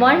1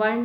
1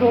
2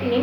3۔